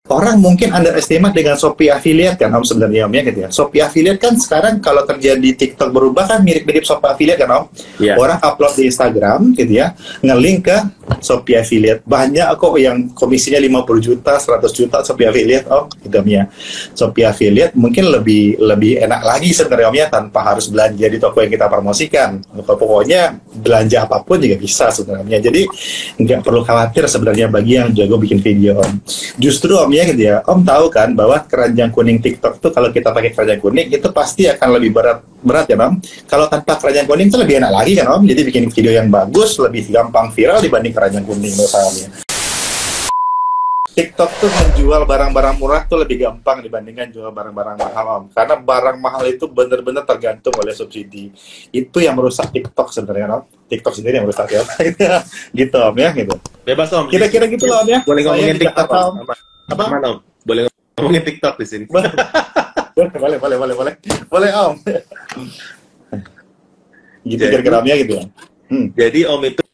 orang mungkin underestimate dengan Shopee affiliate kan Om sebenarnya Om ya gitu ya. Shopee affiliate kan sekarang kalau terjadi TikTok berubah kan mirip-mirip Shopee affiliate kan Om. Iya. Orang upload di Instagram gitu ya, nge-link ke Shopee affiliate. Banyak kok yang komisinya 50 juta, 100 juta Shopee affiliate Om gitu Om ya. Shopee affiliate mungkin lebih enak lagi sebenarnya Om ya, tanpa harus belanja di toko yang kita promosikan. Pokoknya belanja apapun juga bisa sebenarnya. Jadi nggak perlu khawatir sebenarnya bagi yang jago bikin video Om. Justru Om ya gitu ya, Om tahu kan bahwa keranjang kuning TikTok tuh kalau kita pakai keranjang kuning itu pasti akan lebih berat ya Om. Kalau tanpa keranjang kuning itu lebih enak lagi kan Om. Jadi bikin video yang bagus lebih gampang viral dibanding keranjang kuning menurut saya Om ya. TikTok tuh menjual barang-barang murah tuh lebih gampang dibandingkan jual barang-barang mahal Om. Karena barang mahal itu benar-benar tergantung oleh subsidi. Itu yang merusak TikTok sebenarnya Om. TikTok sendiri yang merusak ya. Gitu Om ya gitu. Bebas Om. Kira-kira gitu loh Om ya. Boleh ngomongin TikTok Om. Apa? Aman Om. Boleh ngomongin TikTok di sini. Boleh Om. Gitu kira-kira Om ya gitu ya. Jadi Om itu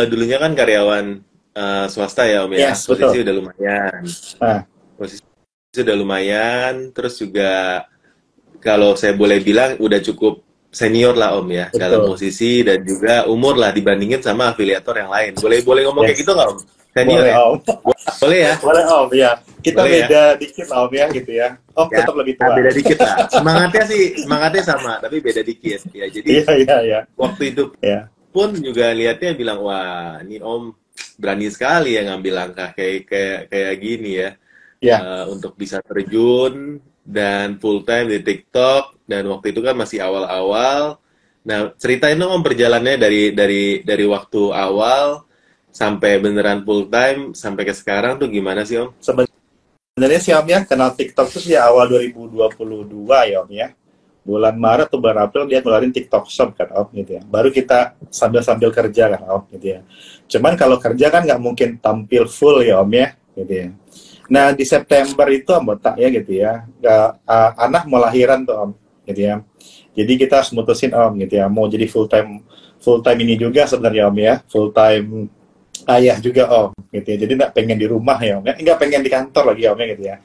dulunya kan karyawan swasta ya Om ya. Yes, posisi betul. udah lumayan. Posisi udah lumayan. Terus juga kalau saya boleh bilang udah cukup senior lah Om ya. Betul. Dalam posisi dan juga umur lah dibandingin sama afiliator yang lain. Boleh ngomong kayak gitu nggak Om? Senior Boleh ya? Om. Boleh ya? Boleh Om ya. Kita Boleh, beda dikit lah Om ya gitu ya. Om Ya, tetap lebih tua. beda dikit lah. Semangatnya sama, tapi beda dikit. Ya, jadi Iya. waktu itu Ya. pun juga lihatnya bilang, wah, ini Om berani sekali ya ngambil langkah kayak gini ya. Ya. Untuk bisa terjun dan full time di TikTok, dan waktu itu kan masih awal-awal. Nah, ceritain dong Om perjalanannya dari waktu awal sampai beneran full time sampai ke sekarang tuh gimana sih Om? Sebenarnya sih Om ya, kenal TikTok tuh ya awal 2022 ya Om ya. Bulan Maret atau bulan April dia ngeluarin TikTok Shop kan Om gitu ya. Baru kita sambil kerja kan Om gitu ya. Cuman kalau kerja kan nggak mungkin tampil full ya Om ya gitu ya. Nah di September itu Om botak ya gitu ya. Anak mau lahiran tuh Om gitu ya. Jadi kita harus mutusin Om gitu ya. Mau jadi full time ini juga sebenarnya Om ya. Full time ayah juga Om gitu ya. Jadi nggak pengen di rumah ya Om ya. Nggak pengen di kantor lagi Om ya gitu ya.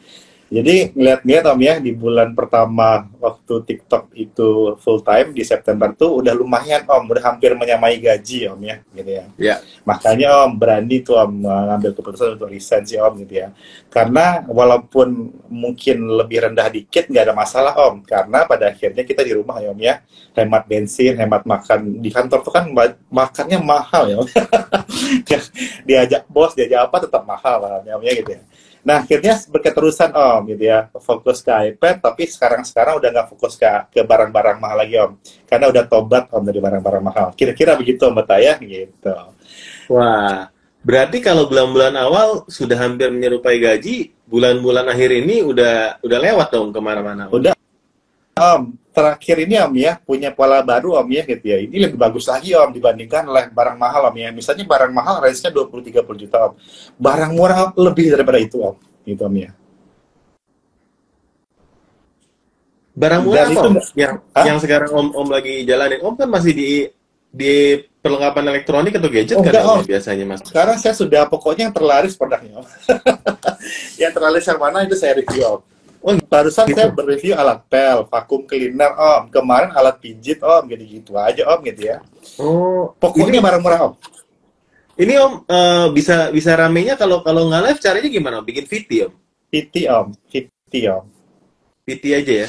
Jadi ngeliat-ngeliat Om ya, di bulan pertama waktu TikTok itu full time di September tuh udah lumayan Om, udah hampir menyamai gaji Om ya, gitu ya. Ya. Makanya Om berani tuh Om ngambil keputusan untuk resign sih Om gitu ya. Karena walaupun mungkin lebih rendah dikit nggak ada masalah Om, karena pada akhirnya kita di rumah ya Om ya, hemat bensin, hemat makan. Di kantor tuh kan makannya mahal ya Om. Diajak bos, diajak apa tetap mahal Om ya gitu ya. Nah, akhirnya berketerusan Om gitu ya, fokus ke iPad, tapi sekarang udah nggak fokus ke barang-barang mahal lagi Om, karena udah tobat Om dari barang-barang mahal. Kira-kira begitu Om Bataya gitu. Wah, berarti kalau bulan-bulan awal sudah hampir menyerupai gaji, bulan-bulan akhir ini udah lewat dong kemana-mana. Udah Om, terakhir ini Om ya, punya pola baru Om ya gitu ya. Ini lebih bagus lagi Om dibandingkan oleh barang mahal Om ya. Misalnya barang mahal range-nya 20-30 juta Om. Barang murah lebih daripada itu Om. Gitu Om ya. Barang murah Dan apa itu Om? Yang sekarang Om lagi jalanin. Om kan masih di perlengkapan elektronik atau gadget kan enggak, Om Om. biasanya Mas? Sekarang saya sudah pokoknya yang terlaris produknya Om. Yang terlaris yang mana itu saya review Om. Oh, barusan Gitu. saya berreview alat pel, vakum cleaner Om. Kemarin alat pijit Om, gitu-gitu aja Om gitu ya. Oh, Pokoknya barang murah Om. ini Om bisa ramenya kalau nggak live caranya gimana Om? Bikin VT Om? VT Om, VT Om. VT aja ya?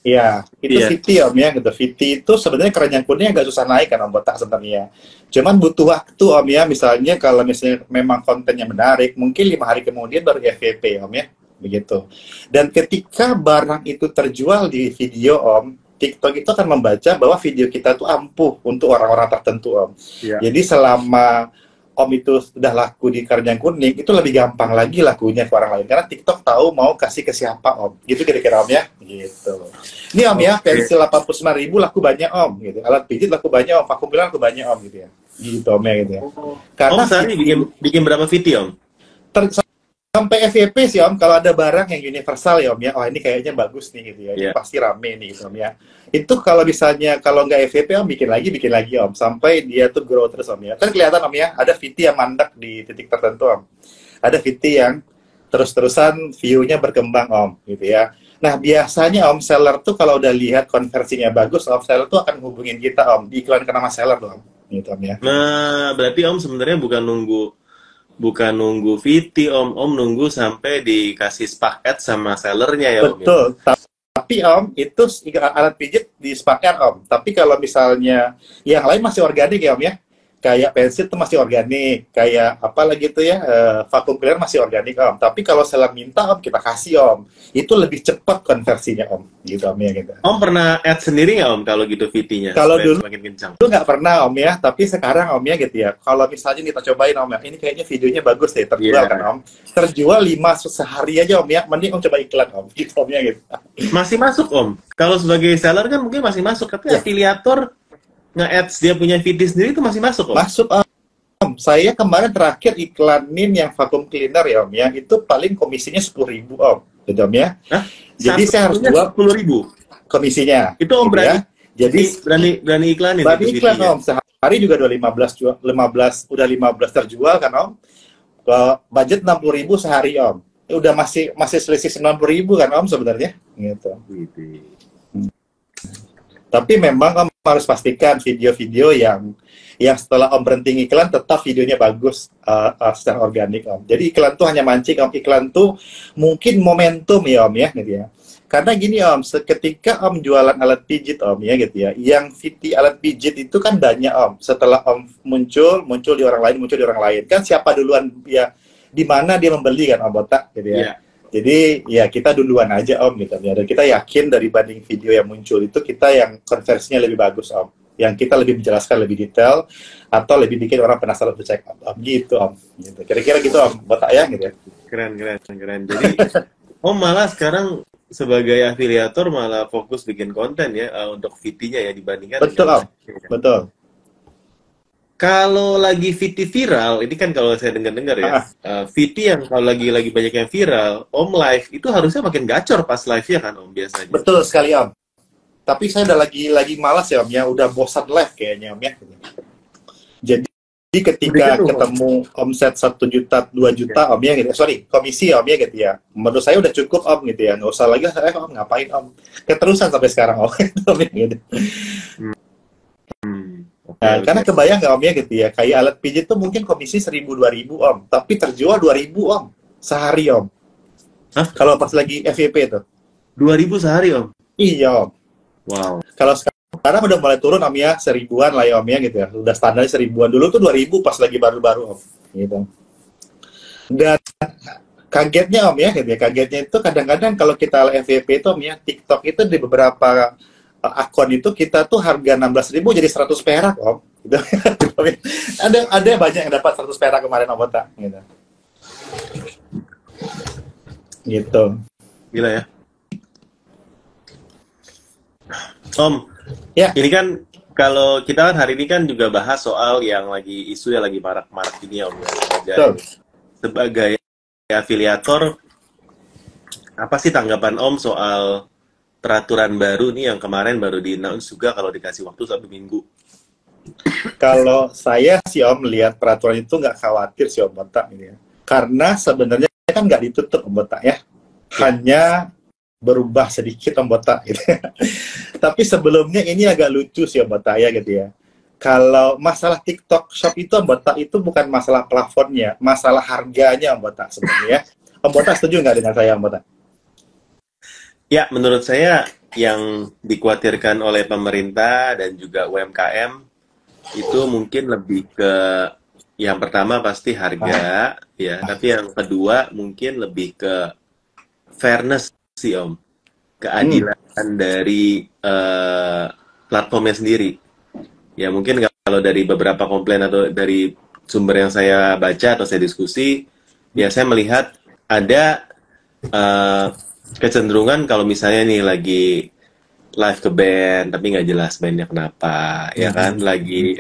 Iya, itu Iya. VT Om ya, gitu. VT itu sebenarnya keranjang kuningnya nggak susah naik kan Om botak sebenarnya. Cuman butuh waktu Om ya, misalnya kalau misalnya memang kontennya menarik, mungkin 5 hari kemudian baru FYP Om ya, begitu. Dan ketika barang itu terjual di video Om, TikTok itu akan membaca bahwa video kita tuh ampuh untuk orang-orang tertentu Om. Iya. Jadi selama Om itu sudah laku di keranjang kuning, itu lebih gampang lagi lakunya ke orang lain. Karena TikTok tahu mau kasih ke siapa Om. Gitu kira-kira Om ya. Gitu. Ini Om ya, pensil 89.000 laku banyak Om. Gitu. Alat pijit laku banyak Om. Vakum cleaner laku banyak Om. Gitu ya. Gitu Om ya. Gitu ya. Karena Om sehari bikin berapa VT Om? sampai FYP sih Om, kalau ada barang yang universal ya Om ya, oh ini kayaknya bagus nih gitu ya, ini Iya. pasti rame nih gitu Om ya. Itu kalau misalnya, kalau nggak FYP Om, bikin lagi Om, sampai dia tuh grow terus Om ya. Kan kelihatan Om ya, ada VT yang mandek di titik tertentu Om. Ada VT yang terus-terusan view-nya berkembang Om, gitu ya. Nah, biasanya Om, seller tuh kalau udah lihat konversinya bagus, Om, seller tuh akan hubungin kita Om, diiklankan nama seller tuh Om, gitu Om ya. Nah, berarti Om sebenarnya bukan nunggu VT, Om nunggu sampai dikasih paket sama sellernya ya, Om ya. Betul. Tapi Om, itu alat pijit di sepaket Om. Tapi kalau misalnya yang lain masih organik ya Om ya. Kayak pensil itu masih organik, kayak apa lagi itu ya, vacuum cleaner masih organik Om. Tapi kalau seller minta Om, kita kasih Om. Itu lebih cepat konversinya Om, gitu Om ya gitu. Om pernah add sendiri nggak Om kalau gitu VT-nya? Kalau supaya dulu semakin kencang. itu nggak pernah Om ya, tapi sekarang Om ya gitu ya. Kalau misalnya kita cobain Om ya, ini kayaknya videonya bagus deh, terjual Iya. kan Om. Terjual 5 sehari aja Om ya, mending Om coba iklan Om, gitu Om ya gitu. Masih masuk Om. Kalau sebagai seller kan mungkin masih masuk, tapi Ya. afiliator nge-ads dia punya VT sendiri itu masih masuk Om. Masuk Om. Saya kemarin terakhir iklanin yang vacuum cleaner ya Om ya, itu paling komisinya 10.000 Om, gitu Om ya. Hah? Jadi saya harus jual 10.000. komisinya. Itu Om gitu berani, ya. Jadi berani iklanin berarti itu iklan VT-nya. Om, sehari juga udah 15 terjual kan Om. Budget 60.000 sehari Om. Udah masih selisih 90.000 kan Om sebenarnya, gitu. Tapi memang Om harus pastikan video-video yang setelah Om berhenti iklan tetap videonya bagus secara organik Om. Jadi iklan tuh hanya mancing Om. Iklan tuh mungkin momentum ya Om ya, gitu ya. Karena gini Om, ketika Om jualan alat pijit Om ya gitu ya, yang VT alat pijit itu kan banyak Om. Setelah Om muncul di orang lain, kan siapa duluan ya, di mana dia membeli kan Om Botak gitu ya. Iya. Jadi ya kita duluan aja Om gitu ya. Dan kita yakin dari banding video yang muncul itu kita yang konversinya lebih bagus Om. Yang kita lebih menjelaskan lebih detail atau lebih bikin orang penasaran untuk check out Om gitu Om. Gitu. Kira-kira gitu Om Botak ya gitu ya. Keren. Jadi Om malah sekarang sebagai afiliator malah fokus bikin konten ya untuk VT-nya ya dibandingkan Betul Om. Betul. Kalau lagi VT viral, ini kan kalau saya dengar-dengar ya, VT yang kalau lagi banyak yang viral, Om live itu harusnya makin gacor pas live-nya kan Om biasanya. Betul sekali Om. Tapi saya udah lagi malas ya Om ya, udah bosan live kayaknya Om ya. Jadi ketika ketemu omset 1 juta, 2 juta Om ya gitu. Sorry, komisi Om ya gitu ya. Menurut saya udah cukup Om gitu ya. Nggak usah lagi Om ngapain Om. Keterusan sampai sekarang Om gitu. Nah, karena kebayang nggak Om ya gitu ya, kayak alat pijit tuh mungkin komisi 1.000-2.000 Om, tapi terjual 2.000 Om sehari Om. Hah? Kalau pas lagi FYP itu. 2.000 sehari Om? Iya Om. Wow. Kalau sekarang udah mulai turun Om ya, 1.000-an lah ya Om ya gitu ya. Udah standar 1.000-an. Dulu tuh 2.000 pas lagi baru-baru Om. Gitu. Dan kagetnya Om ya gitu ya, kagetnya itu kadang-kadang kalau kita FYP itu Om ya, TikTok itu di beberapa akun itu kita tuh harga 16.000 jadi 100 perak Om. Gitu. ada banyak yang dapat 100 perak kemarin Om Botak gitu. Gitu. Gila ya. Om, ya. Ini kan kalau kita kan hari ini kan juga bahas soal yang lagi isu yang lagi marak-marak ini Om ya. Sebagai afiliator, apa sih tanggapan Om soal peraturan baru nih yang kemarin baru di-announce juga kalau dikasih waktu 1 minggu? Kalau saya sih Om lihat peraturan itu nggak khawatir sih Om Botak ini ya. Karena sebenarnya kan nggak ditutup Om Botak ya. Hanya berubah sedikit Om Botak gitu. Tapi sebelumnya ini agak lucu sih Om Botak ya gitu ya. Kalau masalah TikTok Shop itu Om Botak itu bukan masalah plafonnya, masalah harganya Om Botak sebenarnya. Om Botak setuju nggak dengan saya Om Botak? Ya, menurut saya yang dikhawatirkan oleh pemerintah dan juga UMKM itu mungkin lebih ke yang pertama pasti harga, ya. Tapi yang kedua mungkin lebih ke fairness sih Om, keadilan dari platformnya sendiri. Ya mungkin kalau dari beberapa komplain atau dari sumber yang saya baca atau saya diskusi, ya saya melihat ada kecenderungan kalau misalnya nih lagi live ke band tapi nggak jelas bandnya kenapa, ya kan, lagi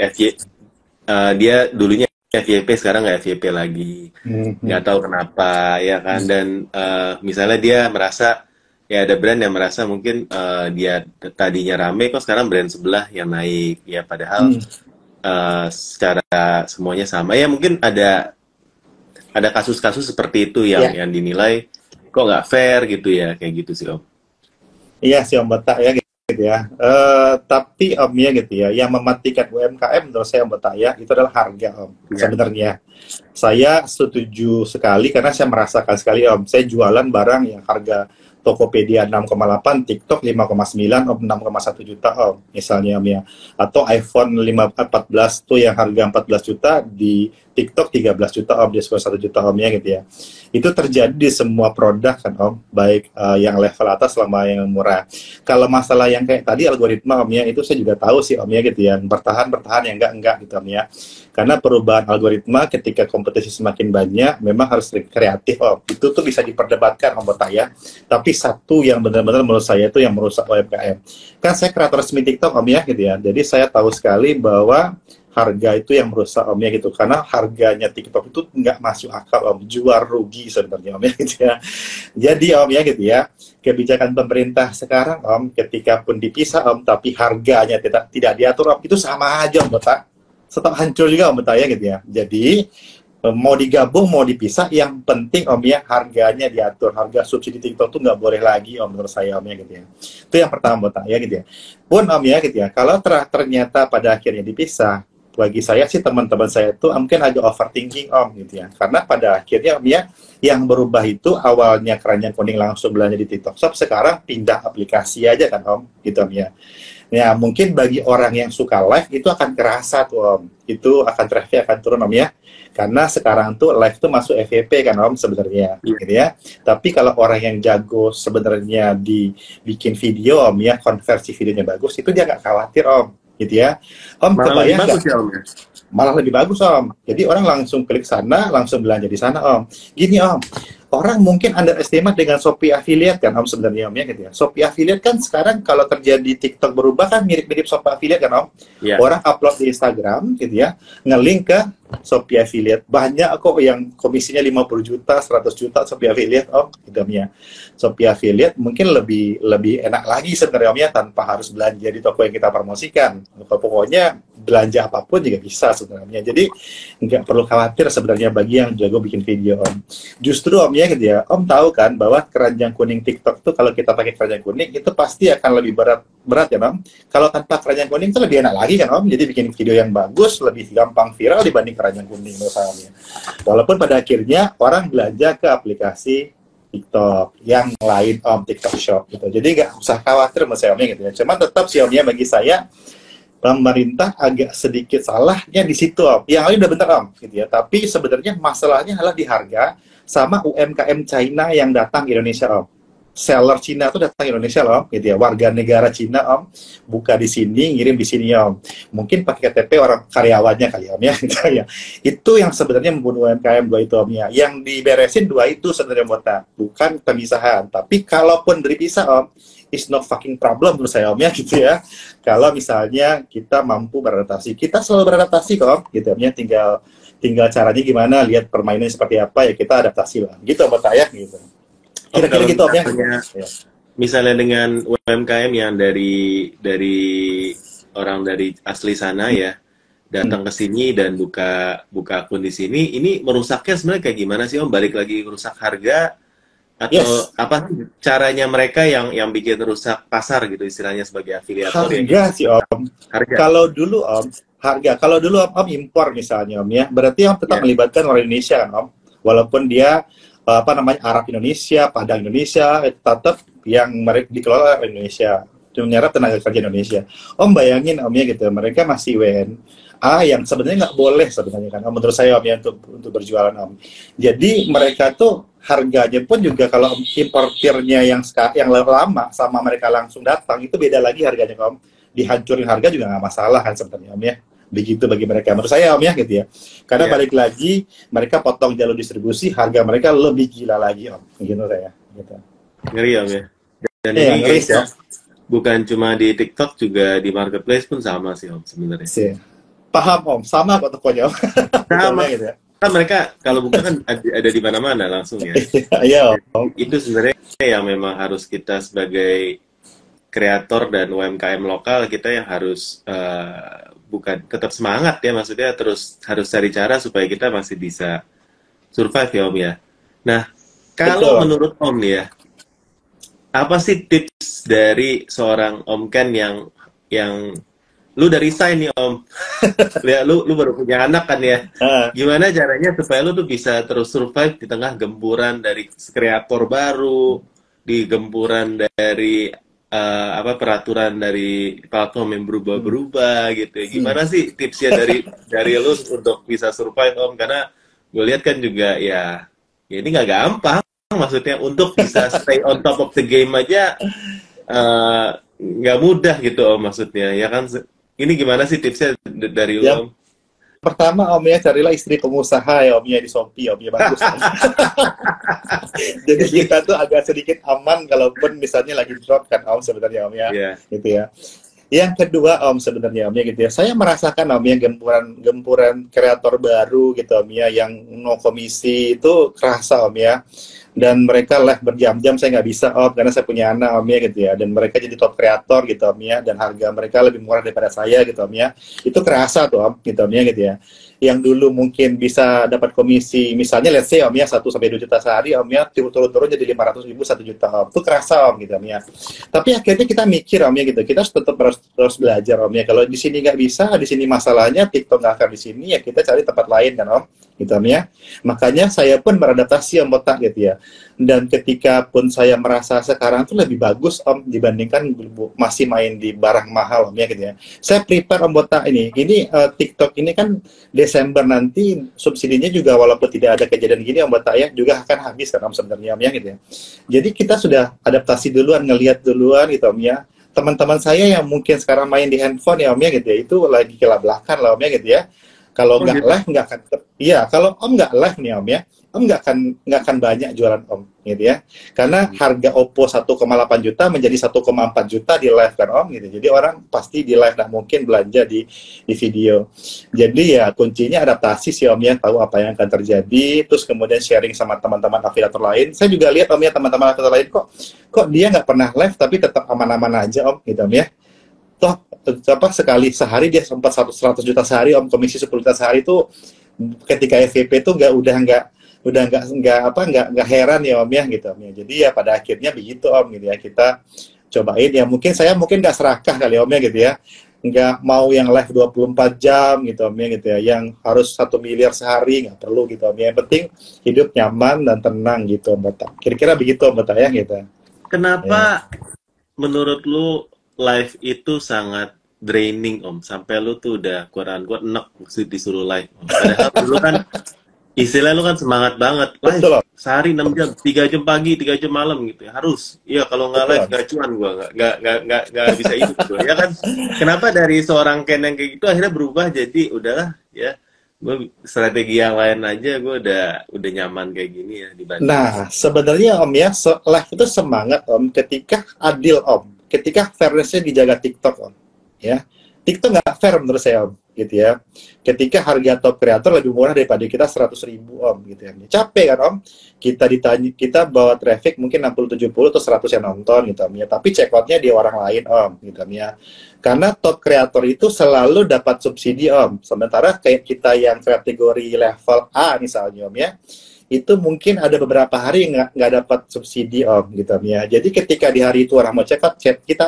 dia dulunya FYP sekarang nggak FYP lagi, nggak tahu kenapa, ya kan, dan misalnya dia merasa ya ada brand yang merasa mungkin dia tadinya rame kok sekarang brand sebelah yang naik, ya padahal secara semuanya sama, ya mungkin ada ada kasus-kasus seperti itu yang dinilai kok nggak fair gitu ya, kayak gitu sih Om. Iya sih Om Botak ya gitu ya. Tapi Om ya gitu ya, yang mematikan UMKM menurut saya Om Botak ya, itu adalah harga Om. Ya. Sebenarnya saya setuju sekali karena saya merasakan sekali Om. Saya jualan barang yang harga Tokopedia 6,8, TikTok 5,9, Om 6,1 juta Om. Misalnya Om ya. Atau iPhone 14 tuh yang harga 14 juta di TikTok 13 juta Om, diskon 1 juta Om ya gitu ya. Itu terjadi di semua produk kan Om, baik yang level atas sama yang murah. Kalau masalah yang kayak tadi algoritma Om ya, itu saya juga tahu sih Om ya gitu ya. Bertahan yang enggak gitu Om ya. Karena perubahan algoritma ketika kompetisi semakin banyak, memang harus kreatif Om. Itu tuh bisa diperdebatkan Om Botak ya. Tapi satu yang benar-benar menurut saya itu yang merusak UMKM. Kan saya kreator resmi TikTok Om ya gitu ya. Jadi saya tahu sekali bahwa harga itu yang merusak Om ya gitu. Karena harganya TikTok itu nggak masuk akal Om. Jual rugi sebenarnya Om ya gitu ya. Jadi Om ya gitu ya. Kebijakan pemerintah sekarang Om, ketika pun dipisah Om, tapi harganya tidak diatur Om, itu sama aja Om Botak. Tetap hancur juga Om Botak ya gitu ya. Jadi mau digabung mau dipisah, yang penting Om ya harganya diatur. Harga subsidi TikTok tuh nggak boleh lagi Om menurut saya Om ya gitu ya. Itu yang pertama Botak ya gitu ya. Pun Om ya gitu ya, kalau ternyata pada akhirnya dipisah, bagi saya sih teman-teman saya itu mungkin agak overthinking Om gitu ya. Karena pada akhirnya Om ya, yang berubah itu awalnya keranjang kuning langsung belanja di TikTok Shop, sekarang pindah aplikasi aja kan Om gitu Om ya. Ya mungkin bagi orang yang suka live itu akan kerasa tuh Om. Itu akan traffic akan turun Om ya. Karena sekarang tuh live tuh masuk FYP kan Om sebenarnya gitu ya. Tapi kalau orang yang jago sebenarnya dibikin video Om ya, konversi videonya bagus, itu dia nggak khawatir Om gitu ya. Om kebayang nggak? Ya, Om, ya? Malah lebih bagus Om. Jadi orang langsung klik sana, langsung belanja di sana Om. Gini Om, orang mungkin underestimate dengan Shopee Affiliate kan Om sebenarnya Om ya gitu ya. Shopee Affiliate kan sekarang kalau terjadi TikTok berubah kan mirip-mirip Shopee Affiliate kan Om. Yeah. Orang upload di Instagram gitu ya, nge-link ke Shopee Affiliate. Banyak kok yang komisinya 50 juta, 100 juta Shopee Affiliate Om gitu Om ya. Shopee Affiliate mungkin lebih enak lagi sebenarnya Om ya, tanpa harus belanja di toko yang kita promosikan. Pokoknya belanja apapun juga bisa sebenarnya. Jadi nggak perlu khawatir sebenarnya bagi yang jago bikin video Om. Justru Om ya gitu ya, Om tahu kan bahwa keranjang kuning TikTok tuh kalau kita pakai keranjang kuning itu pasti akan lebih berat ya Om. Kalau tanpa keranjang kuning itu lebih enak lagi kan Om. Jadi bikin video yang bagus lebih gampang viral dibanding keranjang kuning misalnya. Walaupun pada akhirnya orang belanja ke aplikasi TikTok yang lain Om, TikTok Shop gitu. Jadi nggak usah khawatir sama saya Om gitu ya. Cuman tetap sih Om ya, bagi saya pemerintah agak sedikit salahnya di situ Om. Yang lain udah bener Om gitu ya. Tapi sebenarnya masalahnya adalah di harga sama UMKM China yang datang ke Indonesia Om. Seller Cina tuh datang ke Indonesia loh gitu ya. Warga negara Cina Om, buka di sini, ngirim di sini Om. Mungkin pakai KTP orang karyawannya kali Om ya gitu ya. Itu yang sebenarnya membunuh UMKM dua itu Om ya. Yang diberesin dua itu sebenarnya bukan pemisahan. Tapi kalaupun dipisah Om, is no fucking problem menurut saya Om ya gitu ya. Kalau misalnya kita mampu beradaptasi, kita selalu beradaptasi kok Om gitu Om ya. Tinggal caranya gimana, lihat permainannya seperti apa ya kita adaptasi lah. Gitu Om saya gitu. Kira-kira gitu Om ya. Misalnya dengan UMKM yang dari orang dari asli sana ya datang ke sini dan buka akun di sini, ini merusaknya sebenarnya kayak gimana sih Om? Balik lagi merusak harga atau apa caranya mereka yang bikin rusak pasar gitu istilahnya sebagai afiliator? Harga sih Om. Harga. Kalau dulu Om impor misalnya Om ya, berarti Om tetap melibatkan orang Indonesia kan Om, walaupun dia Arab Indonesia, Padang Indonesia, tetap yang mereka dikelola oleh Indonesia, menyerap tenaga kerja Indonesia. Om bayangin Om ya gitu, mereka masih WNA yang sebenarnya nggak boleh sebenarnya kan Om, menurut saya Om ya untuk berjualan Om. Jadi mereka tuh harganya pun juga kalau importirnya yang lama sama mereka langsung datang itu beda lagi harganya Om. Dihancurin harga juga nggak masalah kan sebenarnya Om ya. Begitu bagi mereka, menurut saya Om ya gitu ya. Karena balik lagi mereka potong jalur distribusi, harga mereka lebih gila lagi Om, gitu saya gitu. Ngeri Om ya. Dan ini ngeri ya. Bukan cuma di TikTok, juga di marketplace pun sama sih Om sebenarnya. Paham Om, sama kok tokonya Om. Sama gitu ya. Kan mereka kalau buka kan ada di mana-mana langsung ya. Iya Om. Itu sebenarnya yang memang harus kita sebagai kreator dan UMKM lokal, kita yang harus bukan tetap semangat ya, maksudnya terus harus cari cara supaya kita masih bisa survive ya Om ya. Nah, kalau Betul. menurut Om nih ya, apa sih tips dari seorang Om Ken yang lu udah resign nih Om, lihat lu baru punya anak kan ya. Ah, Gimana caranya supaya lu tuh bisa terus survive di tengah gempuran dari kreator baru, di gempuran dari apa peraturan dari platform yang hmm, berubah-berubah gitu ya. hmm. Gimana sih tipsnya dari lu untuk bisa survive Om? Karena gue lihat kan juga ya ini nggak gampang. Maksudnya untuk bisa stay on top of the game aja eh, nggak mudah gitu Om maksudnya. Ya kan ini gimana sih tipsnya dari lu Om? Yang pertama Om ya, carilah istri pengusaha ya Om ya di Shopee Om ya, bagus Om. Jadi kita tuh agak sedikit aman kalaupun misalnya lagi drop kan Om sebenarnya Om ya, Iya. gitu ya. Yang kedua Om sebenarnya Om ya gitu ya, saya merasakan Om ya gempuran kreator baru gitu Om ya, yang no komisi itu kerasa Om ya. Dan mereka live berjam-jam, saya nggak bisa Om karena saya punya anak Om ya gitu ya. Dan mereka jadi top kreator gitu Om ya, dan harga mereka lebih murah daripada saya gitu Om ya. Itu kerasa tuh Om gitu Om ya gitu ya. Yang dulu mungkin bisa dapat komisi misalnya let's say Om ya 1 sampai 2 juta sehari Om ya, turun-turun jadi 500 ribu 1 juta Om. Itu kerasa Om gitu Om ya. Tapi akhirnya kita mikir Om ya gitu, kita tetap harus belajar Om ya. Kalau di sini nggak bisa, di sini masalahnya TikTok nggak akan di sini, ya kita cari tempat lain kan Om gitu Om ya. Makanya saya pun beradaptasi Om Botak gitu ya. Dan ketika pun saya merasa sekarang tuh lebih bagus Om dibandingkan masih main di barang mahal Om ya gitu ya. Saya prepare Om Botak ini TikTok ini kan Desember nanti subsidinya juga walaupun tidak ada kejadian gini Om Botak ya, juga akan habis kan Om sebenarnya Om ya gitu ya. Jadi kita sudah adaptasi duluan, ngelihat duluan gitu Om ya. Teman-teman saya yang mungkin sekarang main di handphone ya Om ya gitu ya, itu lagi kelablakan lah Om ya gitu ya. Kalau Oh nggak gitu. live nggak akan, iya kalau Om nggak live nih Om ya, Om nggak akan banyak jualan Om gitu ya. Karena harga Oppo 1,8 juta menjadi 1,4 juta di live kan Om gitu. Jadi orang pasti di live, nggak mungkin belanja di video. Jadi ya kuncinya adaptasi sih Om ya, tahu apa yang akan terjadi, terus kemudian sharing sama teman-teman afiliator lain. Saya juga lihat Om ya, teman-teman afiliator lain kok dia nggak pernah live tapi tetap aman-aman aja Om gitu Om ya. Toh apa sekali sehari dia sempat 100 juta sehari Om, komisi 10 juta sehari itu ketika FVP itu nggak heran ya Om ya gitu Om ya. Jadi ya pada akhirnya begitu Om gitu ya, kita cobain ya, mungkin nggak serakah kali Om ya gitu ya, nggak mau yang live 24 jam gitu Om ya gitu ya, yang harus 1 miliar sehari nggak perlu gitu Om ya. Yang penting hidup nyaman dan tenang gitu Om Bata. Kira-kira begitu Om Bata ya gitu ya. Kenapa menurut lu live itu sangat draining Om? Sampai lu tuh udah quote-unquote enek mesti disuruh live Om. Padahal dulu kan istilah lu kan semangat banget live Betul Om, sehari 6 jam, 3 jam pagi, 3 jam malam gitu ya. Harus. Iya kalau nggak betul live Om. gak cuan gua, nggak bisa hidup gua. Ya kan? Kenapa dari seorang Ken yang kayak gitu akhirnya berubah jadi udahlah ya. Gue strategi yang lain aja, gue udah nyaman kayak gini ya dibanding. Nah, sebenarnya Om ya, live itu semangat Om ketika adil Om, ketika fairness-nya dijaga TikTok Om, ya. TikTok nggak fair menurut saya Om, gitu ya. Ketika harga top kreator lebih murah daripada kita 100 ribu Om, gitu ya. Capek kan Om, kita bawa traffic mungkin 60-70 atau 100 yang nonton gitu Om ya, tapi check out-nya di orang lain Om, gitu Om ya. Karena top kreator itu selalu dapat subsidi Om, sementara kayak kita yang kategori level A misalnya Om ya, itu mungkin ada beberapa hari nggak dapat subsidi Om gitu Om ya. Jadi ketika di hari itu orang mau check out, chat kita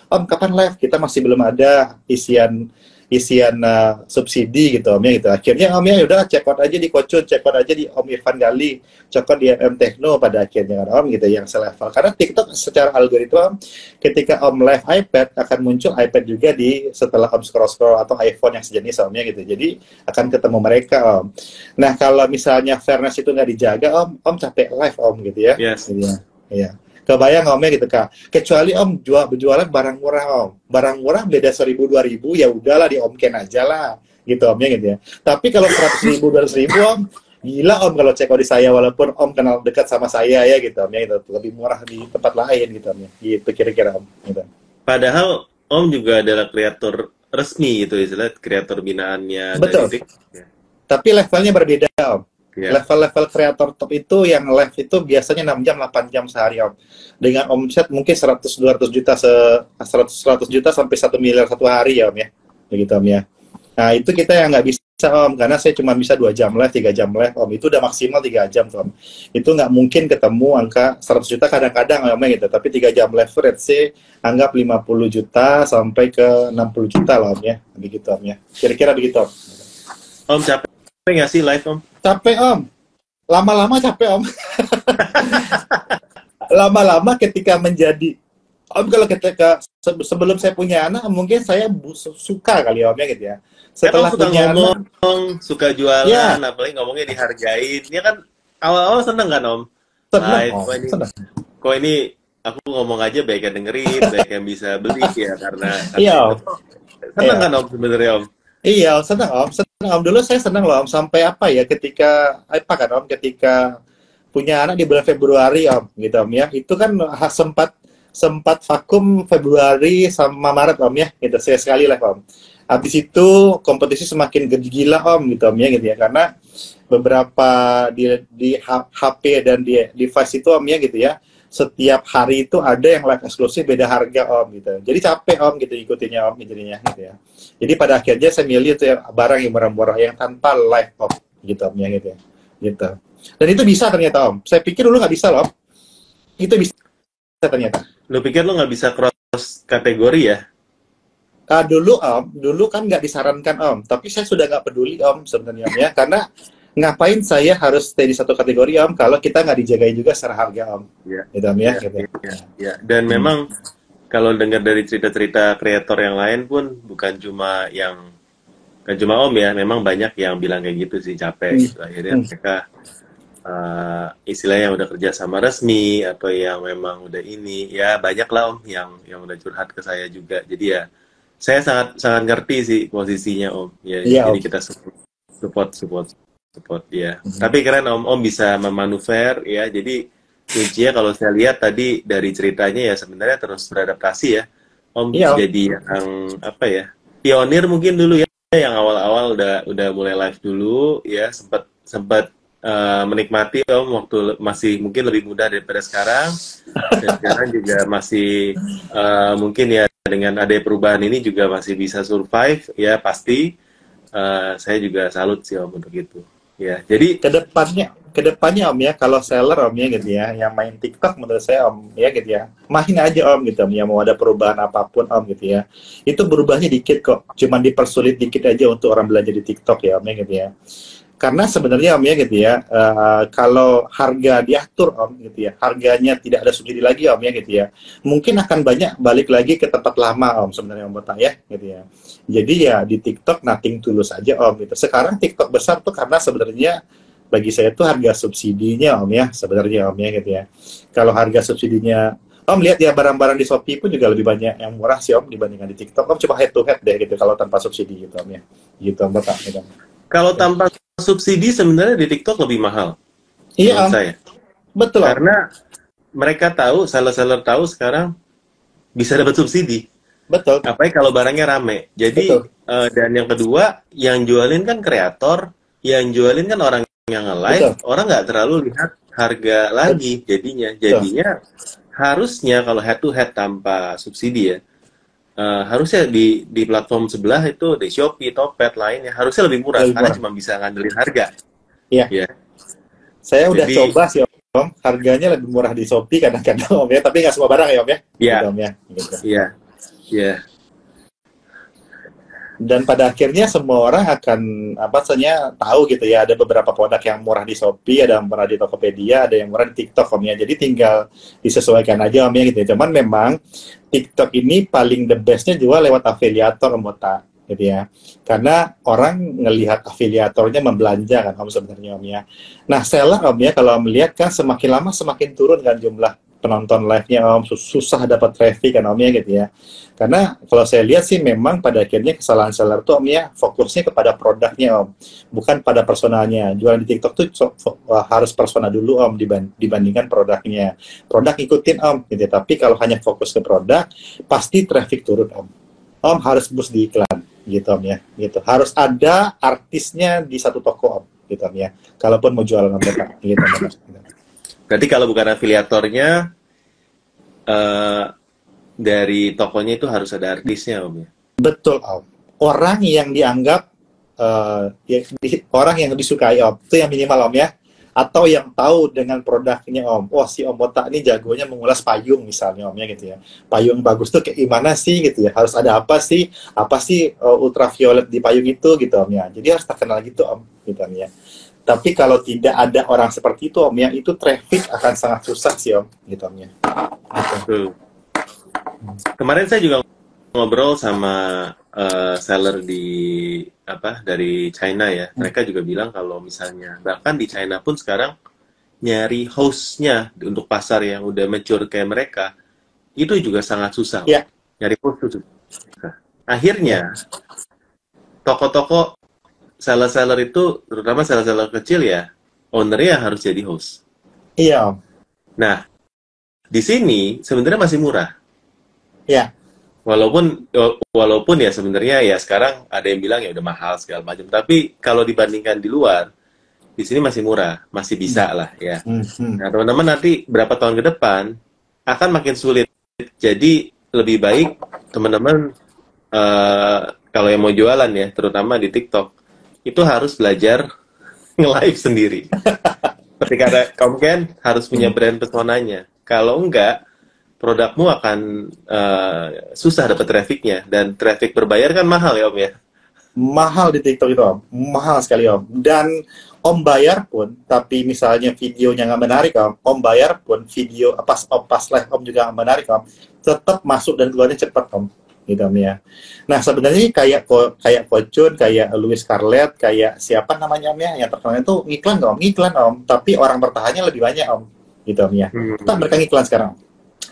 Om kapan live, kita masih belum ada isian subsidi gitu Om ya gitu. Akhirnya Om ya udah check out aja di Kocut, check out aja di Om Irfan Gali, check out di MM Techno pada akhirnya kan Om gitu yang selevel. Karena TikTok secara algoritma ketika Om live iPad akan muncul iPad juga di setelah Om scroll atau iPhone yang sejenis Om ya gitu. Jadi akan ketemu mereka Om. Nah kalau misalnya fairness itu nggak dijaga Om capek live Om gitu ya. Yes. Gitu ya. Iya. Kebayang Om ya gitu Kak. Kecuali Om berjualan barang murah Om. Barang murah beda 1.000 2.000 ya udahlah di Om Ken aja lah gitu Om ya gitu ya. Tapi kalau 100 ribu 200 ribu Om, gila Om kalau cek di saya, walaupun Om kenal dekat sama saya ya gitu Om ya gitu. Lebih murah di tempat lain gitu Om ya. Gitu kira-kira Om gitu. Padahal Om juga adalah kreator resmi gitu istilah kreator binaannya dari Betul. TikTok. Ya. Tapi levelnya berbeda Om. Ya. Level-level kreator top itu yang live itu biasanya 6 jam 8 jam sehari Om. Dengan omset mungkin 100 200 juta 100 juta sampai 1 miliar satu hari ya Om ya. Begitu Om ya. Nah, itu kita yang nggak bisa Om, karena saya cuma bisa 2 jam live, 3 jam live Om, itu udah maksimal 3 jam tuh Om. Itu nggak mungkin ketemu angka 100 juta kadang-kadang Om gitu, tapi 3 jam live rate sih anggap 50 juta sampai ke 60 juta lah Om ya, begitu Om ya, kira-kira begitu Om. Om capek nggak sih live Om? Capek Om, lama-lama capek Om. Lama-lama ketika menjadi Om, kalau ketika sebelum saya punya anak mungkin saya suka kali Om ya gitu ya. Setelah suka punya ngomong, anak, suka jualan, ya apalagi ngomongnya dihargain. Ya kan awal-awal seneng kan Om? seneng Live, Om, kok ini, seneng. kok ini aku ngomong aja baik yang dengerin, baik yang bisa beli ya karena Iya itu. Om, Seneng iya. kan Om sebenarnya Om? Iya, seneng Om, seneng Om. Dulu saya seneng loh Om, sampai apa ya, ketika apa kan Om, ketika punya anak di bulan Februari Om, gitu Om ya. Itu kan sempat sempat vakum Februari sama Maret Om ya, gitu. Saya sekali lah Om. Habis itu kompetisi semakin gila Om, gitu Om ya, gitu ya. Karena beberapa di HP dan di device itu Om ya, gitu ya. Setiap hari itu ada yang live eksklusif beda harga Om, gitu. Jadi capek Om gitu ikutinnya Om, jadinya gitu ya. Jadi pada akhirnya saya milih itu ya, barang yang murah-murah yang tanpa live Om, gitu Om ya, gitu ya. Gitu. Dan itu bisa ternyata Om. Saya pikir dulu nggak bisa loh Om. Itu bisa ternyata. Lu pikir lu nggak bisa cross kategori ya? Dulu Om, dulu kan nggak disarankan Om. Tapi saya sudah nggak peduli Om sebenarnya Om ya. Karena ngapain saya harus stay di satu kategori Om kalau kita nggak dijagain juga secara harga Om. Iya. Gitu Om ya. Iya, Gitu. iya, iya. Dan memang kalau dengar dari cerita-cerita kreator yang lain pun bukan cuma Om ya, memang banyak yang bilang kayak gitu sih, capek gitu. Akhirnya mereka istilahnya yang udah kerja sama resmi atau yang memang udah ini, ya banyak lah Om yang udah curhat ke saya juga. Jadi ya saya sangat sangat ngerti sih posisinya Om. Ya, Iya jadi Om. kita support dia. Tapi keren Om bisa memanuver ya. Jadi kuncinya kalau saya lihat tadi dari ceritanya ya sebenarnya terus beradaptasi ya. Om Iya Om. jadi yang apa ya? Pionir mungkin dulu ya, yang awal-awal udah mulai live dulu ya, sempat menikmati Om waktu masih mungkin lebih mudah daripada sekarang. Dan sekarang juga masih mungkin ya dengan ada perubahan ini juga masih bisa survive ya pasti. Saya juga salut sih Om untuk itu. Ya, jadi Kedepannya Om ya, kalau seller Om ya gitu ya, yang main TikTok menurut saya Om ya gitu ya, main aja Om gitu Om ya, mau ada perubahan apapun Om gitu ya, itu berubahnya dikit kok, cuman dipersulit dikit aja untuk orang belajar di TikTok ya Om ya gitu ya. Karena sebenarnya Om ya gitu ya, kalau harga diatur Om gitu ya, harganya tidak ada subsidi lagi Om ya gitu ya, mungkin akan banyak balik lagi ke tempat lama Om sebenarnya Om Bota ya gitu ya. Jadi ya di TikTok nothing tulus aja Om gitu. Sekarang TikTok besar tuh karena sebenarnya bagi saya tuh harga subsidinya Om ya sebenarnya Om ya gitu ya. Kalau harga subsidinya Om lihat ya, barang-barang di Shopee pun juga lebih banyak yang murah sih Om dibandingkan di TikTok. Om coba head to head deh gitu kalau tanpa subsidi gitu Om ya. Gitu Om Bota gitu. kalau tanpa subsidi sebenarnya di TikTok lebih mahal Iya menurut Om, saya. betul Om. Karena mereka tahu, seller-seller tahu sekarang bisa dapat subsidi. Betul. Apalagi kalau barangnya rame. Jadi, Betul. dan yang kedua, yang jualin kan kreator, yang jualin kan orang yang nge-live, Betul. orang nggak terlalu lihat harga lagi jadinya. Jadinya harusnya kalau head to head tanpa subsidi ya, harusnya di platform sebelah itu di Shopee, Topet lainnya harusnya lebih murah Lebih karena murah. cuma bisa ngandelin harga. Iya. Ya. Saya udah Jadi, coba sih Om, harganya lebih murah di Shopee kadang-kadang Om ya, tapi nggak semua barang ya Om ya. ya, Gitu, Om ya. Gitu. ya, ya. Dan pada akhirnya semua orang akan tahu gitu ya, ada beberapa produk yang murah di Shopee, ada yang murah di Tokopedia, ada yang murah di TikTok Om ya. Jadi tinggal disesuaikan aja Om ya gitu ya. Cuman memang TikTok ini paling the bestnya juga lewat afiliator Om Bota gitu ya. Karena orang ngelihat afiliatornya membelanja kan Om sebenarnya Om ya. Nah seller Om ya, kalau melihat kan semakin lama semakin turun kan jumlah penonton live-nya Om, susah dapat traffic kan Om ya gitu ya. Karena kalau saya lihat sih memang pada akhirnya kesalahan seller tuh Om ya, fokusnya kepada produknya Om, bukan pada personanya. Jualan di TikTok tuh harus persona dulu Om dibandingkan produknya. Produk ikutin Om gitu ya. Tapi kalau hanya fokus ke produk, pasti traffic turun Om. Om harus boost di iklan gitu Om ya. Gitu. Harus ada artisnya di satu toko Om gitu Om ya. Kalaupun mau jualan Om gitu Om. Berarti kalau bukan afiliatornya, dari tokonya itu harus ada artisnya Om ya? Betul Om. Orang yang dianggap orang yang disukai om, itu yang minimal om ya, atau yang tahu dengan produknya om. Oh si om botak ini jagonya mengulas payung misalnya om ya gitu ya, payung bagus tuh kayak gimana sih gitu ya, harus ada apa sih ultraviolet di payung itu gitu om ya, jadi harus terkenal gitu om gitu om ya. Tapi kalau tidak ada orang seperti itu om ya, itu traffic akan sangat susah sih om gitu om ya gitu. Kemarin saya juga ngobrol sama seller dari China ya. Mereka juga bilang kalau misalnya bahkan di China pun sekarang nyari hostnya untuk pasar yang udah mature kayak mereka itu juga sangat susah. Ya. Nyari host itu susah. Akhirnya toko-toko seller-seller itu, terutama seller-seller kecil ya, ownernya harus jadi host. Iya om. Nah, di sini sebenarnya masih murah. Ya. Walaupun ya sebenarnya ya sekarang ada yang bilang ya udah mahal segala macam. Tapi kalau dibandingkan di luar, di sini masih murah, masih bisa lah ya. Nah teman-teman nanti berapa tahun ke depan akan makin sulit. Jadi lebih baik teman-teman kalau yang mau jualan ya, terutama di TikTok, itu harus belajar nge-live sendiri. Ketika ada konten harus punya brand personanya. Kalau enggak, produkmu akan susah dapat trafficnya, dan traffic berbayar kan mahal ya om ya. Mahal di TikTok itu om, mahal sekali om. Dan om bayar pun, tapi misalnya videonya nggak menarik om bayar pun video pas live om juga nggak menarik om, tetap masuk dan keluarnya cepat om, gitu om ya. Nah sebenarnya kayak Kocun, kayak Louis Scarlett, kayak siapa namanya om ya, yang terkenal itu ngiklan om, tapi orang bertahannya lebih banyak om, gitu om ya. Tetap mereka ngiklan sekarang.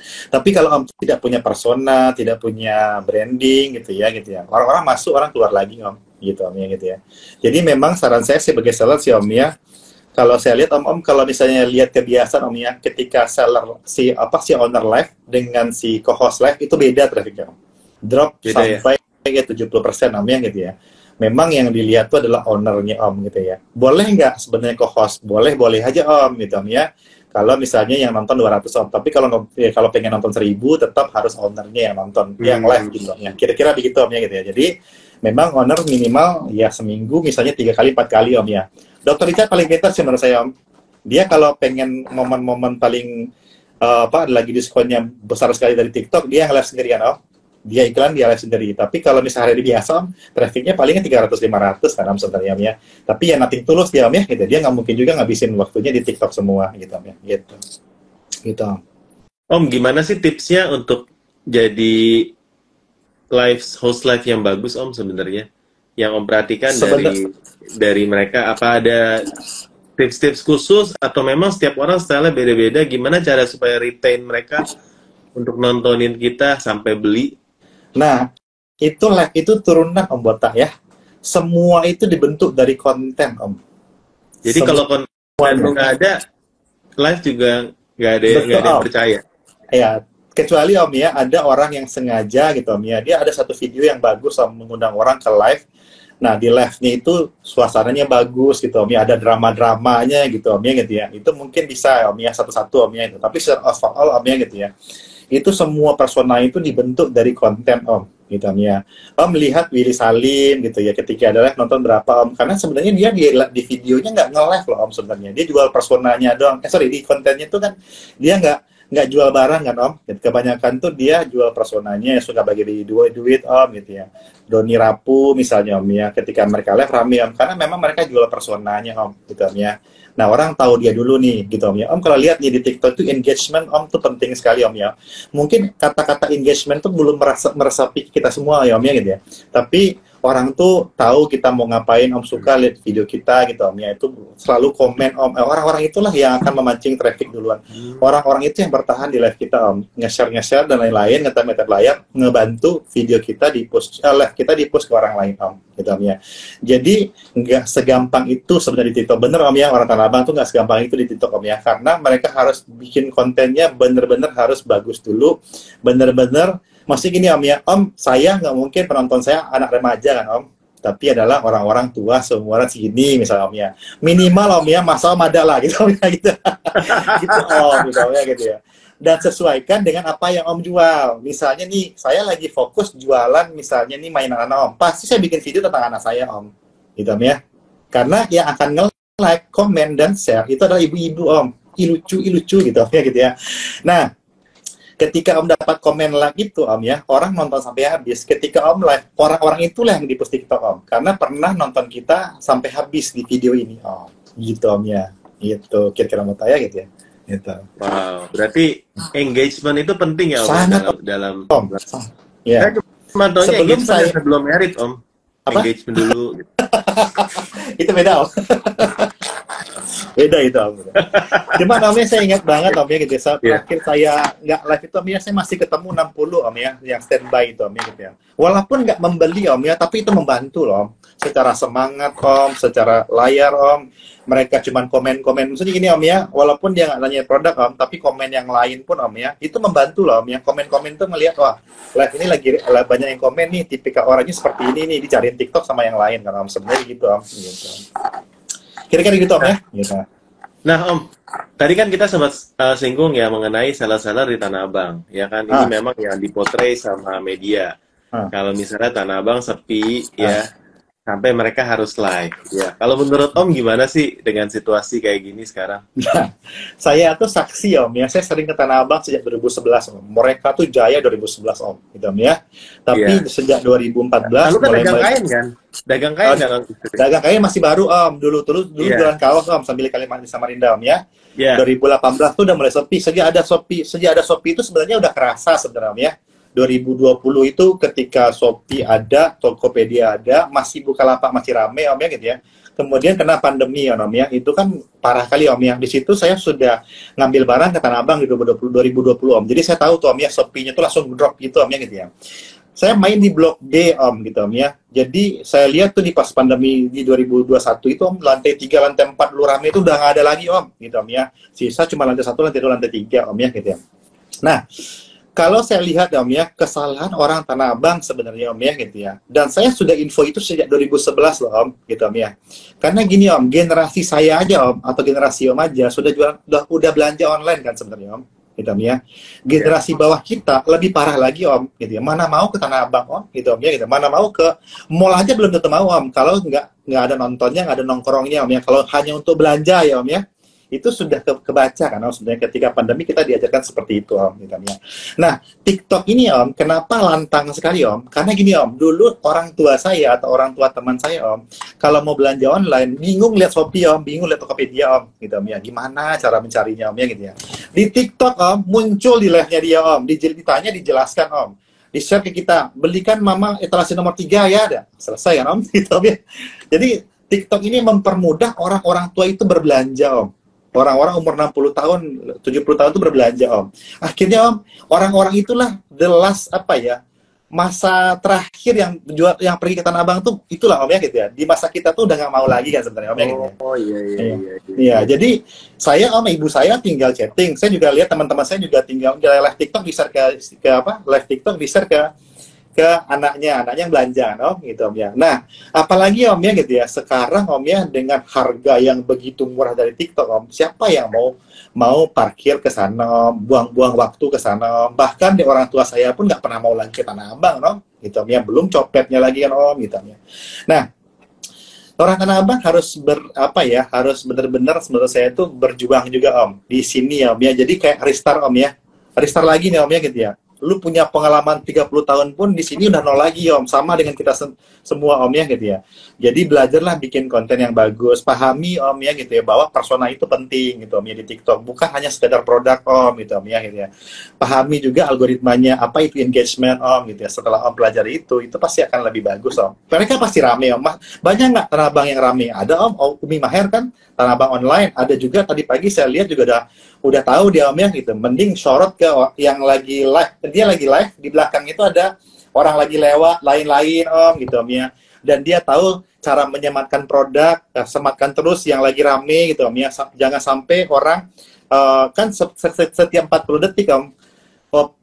Tapi kalau om tidak punya persona, tidak punya branding gitu ya, orang-orang masuk, orang keluar lagi om, gitu om ya gitu ya. Jadi memang saran saya sebagai seller sih om ya, kalau saya lihat om kalau misalnya lihat kebiasaan om ya, ketika seller si owner live dengan si co-host live itu beda trafficnya om, drop beda, sampai ya 70% om ya gitu ya. Memang yang dilihat itu adalah ownernya om gitu ya. Boleh nggak sebenarnya co-host? Boleh aja om gitu om ya. Kalau misalnya yang nonton 200 om, tapi kalau pengen nonton 1000 tetap harus ownernya yang nonton, yang live gitu ya. Kira-kira begitu om ya gitu ya. Jadi memang owner minimal ya seminggu misalnya 3 kali 4 kali om ya. Dr. Richard paling pintar sih menurut saya om. Dia kalau pengen momen-momen paling lagi diskonnya besar sekali dari TikTok, dia nge-live sendirian om. Dia iklan, dia live sendiri. Tapi kalau misalnya hari biasa om, trafficnya palingnya 300-500 kan om sebenarnya om ya. Tapi ya nothing tulus dia om ya gitu. Dia nggak mungkin juga ngabisin waktunya di TikTok semua gitu om ya. Gitu om. Om, gimana sih tipsnya untuk jadi host live yang bagus om sebenarnya? Yang om perhatikan dari mereka, apa ada tips-tips khusus atau memang setiap orang style-nya beda-beda? Gimana cara supaya retain mereka untuk nontonin kita sampai beli? Nah, itu live itu turunan om botak ya. Semua itu dibentuk dari konten om. Jadi kalau konten nggak ada, live juga nggak ada yang percaya. Ya, kecuali om ya ada orang yang sengaja gitu om ya. Dia ada satu video yang bagus om, mengundang orang ke live. Nah di live-nya itu suasananya bagus gitu om ya, ada drama-dramanya gitu om ya gitu ya. Itu mungkin bisa om ya satu-satu om ya itu. Tapi overall om ya gitu ya. Itu semua persona itu dibentuk dari konten om gitu om ya. Om lihat Willy Salim gitu ya, ketika ada live nonton berapa om, karena sebenarnya dia di videonya nggak nge-live loh om sebenarnya, dia jual personanya doang. Di kontennya itu kan dia nggak jual barang kan om, kebanyakan tuh dia jual personanya yang suka bagi duit om gitu ya. Doni Rapu misalnya om ya, ketika mereka live rame om, karena memang mereka jual personanya om gitu om ya. Nah orang tahu dia dulu nih gitu om ya. Om kalau lihat nih di TikTok itu engagement om tuh penting sekali om ya. Mungkin kata-kata engagement tuh belum meresapi kita semua ya om ya gitu ya. Tapi orang tuh tahu kita mau ngapain om, suka lihat video kita gitu om ya, itu selalu komen om. Orang-orang itulah yang akan memancing traffic duluan. Orang-orang itu yang bertahan di live kita om, nge-share dan lain-lain, ngetem-ngetem layar, ngebantu video kita di post, live kita di post ke orang lain om gitu om ya. Jadi nggak segampang itu sebenarnya di TikTok, bener om ya, orang Tanah Abang tuh nggak segampang itu di TikTok om ya, karena mereka harus bikin kontennya bener-bener harus bagus dulu, bener-bener. Masih gini om ya, om saya nggak mungkin penonton saya anak remaja kan om, tapi adalah orang-orang tua seumuran segini misalnya om ya, minimal om ya masa om ada lah gitu om ya gitu, gitu om gitu om ya gitu ya. Dan sesuaikan dengan apa yang om jual. Misalnya nih saya lagi fokus jualan misalnya nih mainan anak om, pasti saya bikin video tentang anak saya om, gitu Om ya. Karena yang akan nge-like, komen, dan share itu adalah ibu-ibu Om. Ilucu gitu Om ya gitu ya. Nah, ketika Om dapat komen like itu Om ya, orang nonton sampai habis. Ketika Om like, orang-orang itulah yang di-post TikTok Om. Karena pernah nonton kita sampai habis di video ini Om. Gitu Om ya. Gitu, kira-kira mau tanya gitu ya. Gitu. Wow, berarti engagement itu penting ya Om? Sangat dalam Om. Ya. Saya cuma tahu Sebelum saya sebelum merit Om. Apa? Engagement dulu. Gitu. Itu beda Om. Beda itu Om. Cuma namanya saya ingat banget Om ya gitu ya. Terakhir saya nggak live itu Om ya, saya masih ketemu 60 Om ya, yang standby itu Om ya gitu ya. Walaupun nggak membeli Om ya, tapi itu membantu loh Om. Secara semangat Om, secara layar Om. Mereka cuman komen-komen, maksudnya gini Om ya, walaupun dia nggak nanya produk Om, tapi komen yang lain pun Om ya, itu membantu loh Om ya. Komen-komen tuh ngelihat, wah live ini lagi banyak yang komen nih, tipikal orangnya seperti ini nih, dicariin TikTok sama yang lain kan Om, sebenarnya gitu Om. Gitu. Kira-kira gitu Om ya. Gitu. Nah Om, tadi kan kita sempat singgung ya mengenai seller-seller di Tanah Abang, ya kan? Ini memang yang dipotret sama media. Kalau misalnya Tanah Abang sepi, ya sampai mereka harus live. Ya, kalau menurut Om gimana sih dengan situasi kayak gini sekarang? Nah, saya tuh saksi Om ya, saya sering ke Tanah Abang sejak 2011 Om. Mereka tuh jaya 2011 Om, gitu Om ya. Tapi sejak 2014 lalu kan dagang kain kan? Dagang kain dagang kain masih baru Om. Dulu jualan kaos Om sambil Kalimantan di Samarinda Om ya. 2018 tuh udah mulai sepi. Sejak ada Shopee itu sebenarnya udah kerasa sebenarnya Om ya. 2020 itu ketika Shopee ada, Tokopedia ada, masih Bukalapak masih rame Om ya gitu ya. Kemudian kena pandemi Om ya, itu kan parah kali Om ya. Di situ saya sudah ngambil barang ke Tanah Abang di 2020 Om. Jadi saya tahu tuh Om ya, Shopee-nya tuh langsung drop gitu Om ya gitu ya. Saya main di Blok D Om gitu Om ya. Jadi saya lihat tuh di pas pandemi di 2021 itu Om, lantai 3, lantai 4 dulu rame itu udah nggak ada lagi Om gitu Om ya. Sisa cuma lantai 1, lantai 2, lantai 3 Om ya gitu ya. Nah, kalau saya lihat Om ya, kesalahan orang Tanah Abang sebenarnya Om ya gitu ya. Dan saya sudah info itu sejak 2011 loh Om, gitu Om ya. Karena gini Om, generasi saya aja Om, atau generasi Om aja udah belanja online kan sebenarnya Om, gitu Om ya. Generasi bawah kita lebih parah lagi Om, gitu ya. Mana mau ke Tanah Abang Om, gitu Om ya gitu. Mana mau ke mall aja belum tentu mau Om. Kalau nggak ada nontonnya, nggak ada nongkrongnya Om ya. Kalau hanya untuk belanja ya Om ya. Itu sudah kebaca kan Om, sebenarnya ketika pandemi kita diajarkan seperti itu Om gitu ya. Nah, TikTok ini Om, kenapa lantang sekali Om? Karena gini Om, dulu orang tua saya atau orang tua teman saya Om, kalau mau belanja online, bingung lihat Shopee Om, bingung lihat Tokopedia Om, gitu Om ya. Gimana cara mencarinya Om ya gitu ya. Di TikTok Om, muncul di live-nya dia Om, ditanya dijelaskan Om. Di-share ke kita, belikan mama etalase nomor 3 ya, ada. Selesai kan Om, gitu Om ya. Jadi, TikTok ini mempermudah orang-orang tua itu berbelanja Om. Orang-orang umur 60 tahun, 70 tahun itu berbelanja Om. Akhirnya Om, orang-orang itulah the last masa terakhir yang pergi ke Tanah Abang tuh itulah Om ya gitu ya. Di masa kita tuh udah nggak mau lagi kan sebenarnya Om ya gitu ya. Oh iya. Iya, jadi saya Om, ibu saya tinggal chatting. Saya juga lihat teman-teman saya juga tinggal live TikTok di-share live TikTok di-share ke anaknya yang belanja Om gitu Om ya. Nah, apalagi Om ya gitu ya, sekarang Om ya dengan harga yang begitu murah dari TikTok Om, siapa yang mau parkir ke sana Om, buang-buang waktu ke sana Om. Bahkan di orang tua saya pun nggak pernah mau lagi ke Tanah Abang Om gitu Om ya, belum copetnya lagi kan Om gitu Om ya. Nah, orang Tanah Abang harus harus benar-benar menurut saya itu berjuang juga Om di sini Om ya. Jadi kayak restart Om ya. Restart lagi nih Om ya gitu ya. Lu punya pengalaman 30 tahun pun di sini udah nol lagi Om, sama dengan kita semua Om ya gitu ya. Jadi belajarlah bikin konten yang bagus, pahami Om ya gitu ya, bahwa persona itu penting gitu Om ya di TikTok, bukan hanya sekedar produk Om gitu Om ya gitu ya. Pahami juga algoritmanya, apa itu engagement Om gitu ya. Setelah Om pelajari itu pasti akan lebih bagus Om. Mereka pasti rame Om. Banyak nggak Tanah Abang yang rame? Ada Om, Umi Maher kan Tanah Abang online, ada juga tadi pagi saya lihat juga udah tahu dia Om ya gitu. Mending sorot ke yang lagi live. Dia lagi live, di belakang itu ada orang lagi lewat, lain-lain Om gitu Om ya. Dan dia tahu cara menyematkan produk, sematkan terus yang lagi rame gitu Om ya. Jangan sampai orang kan setiap 40 detik Om,